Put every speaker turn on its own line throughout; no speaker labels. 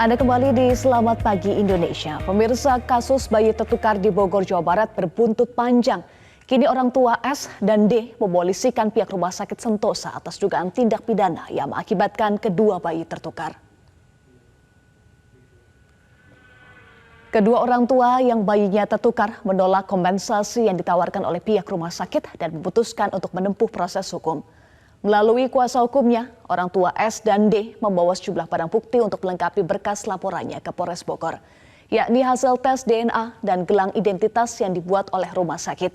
Anda kembali di Selamat Pagi Indonesia. Pemirsa, kasus bayi tertukar di Bogor, Jawa Barat berbuntut panjang. Kini orang tua S dan D memolisikan pihak Rumah Sakit Sentosa atas dugaan tindak pidana yang mengakibatkan kedua bayi tertukar. Kedua orang tua yang bayinya tertukar menolak kompensasi yang ditawarkan oleh pihak rumah sakit dan memutuskan untuk menempuh proses hukum. Melalui kuasa hukumnya, orang tua S dan D membawa sejumlah barang bukti untuk melengkapi berkas laporannya ke Polres Bogor, yakni hasil tes DNA dan gelang identitas yang dibuat oleh rumah sakit.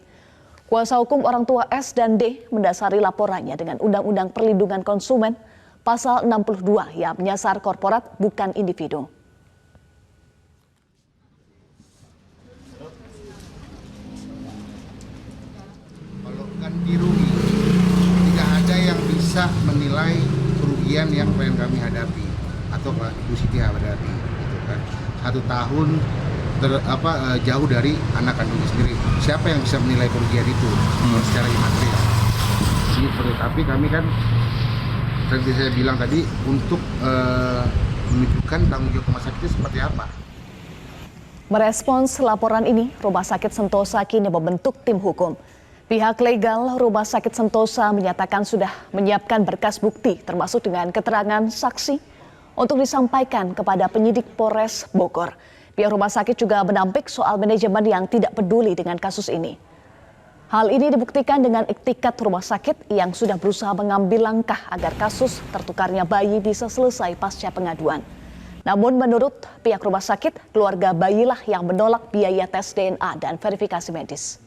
Kuasa hukum orang tua S dan D mendasari laporannya dengan Undang-Undang Perlindungan Konsumen Pasal 62 yang menyasar korporat bukan individu.
Kalau ganti rugi, tidak ada yang bisa menilai kerugian yang klien kami hadapi atau Ibu Siti hadapi, gitu kan. 1 tahun jauh dari anak kandungnya sendiri. Siapa yang bisa menilai kerugian itu secara imaterial? Tapi kami kan, seperti saya bilang tadi, untuk menunjukkan tanggung jawab rumah sakit itu seperti apa.
Merespons laporan ini, Rumah Sakit Sentosa kini membentuk tim hukum. Pihak legal Rumah Sakit Sentosa menyatakan sudah menyiapkan berkas bukti termasuk dengan keterangan saksi untuk disampaikan kepada penyidik Polres Bogor. Pihak rumah sakit juga menampik soal manajemen yang tidak peduli dengan kasus ini. Hal ini dibuktikan dengan iktikat rumah sakit yang sudah berusaha mengambil langkah agar kasus tertukarnya bayi bisa selesai pasca pengaduan. Namun menurut pihak rumah sakit, keluarga bayilah yang menolak biaya tes DNA dan verifikasi medis.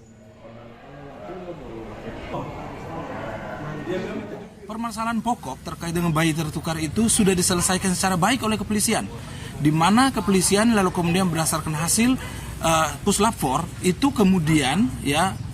Permasalahan pokok terkait dengan bayi tertukar itu sudah diselesaikan secara baik oleh kepolisian, di mana kepolisian lalu kemudian berdasarkan hasil puslap 4 itu kemudian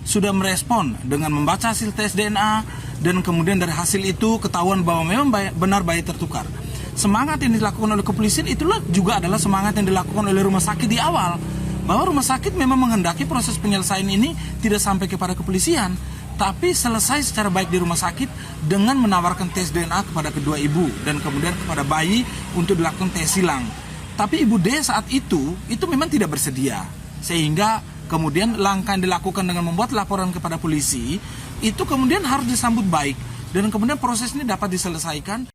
sudah merespon dengan membaca hasil tes DNA dan kemudian dari hasil itu ketahuan bahwa memang benar bayi tertukar. Semangat yang dilakukan oleh kepolisian itulah juga adalah semangat yang dilakukan oleh rumah sakit di awal, bahwa rumah sakit memang menghendaki proses penyelesaian ini tidak sampai kepada kepolisian, tapi selesai secara baik di rumah sakit dengan menawarkan tes DNA kepada kedua ibu dan kemudian kepada bayi untuk dilakukan tes silang. Tapi ibu D saat itu memang tidak bersedia, sehingga kemudian langkah yang dilakukan dengan membuat laporan kepada polisi itu kemudian harus disambut baik dan kemudian proses ini dapat diselesaikan.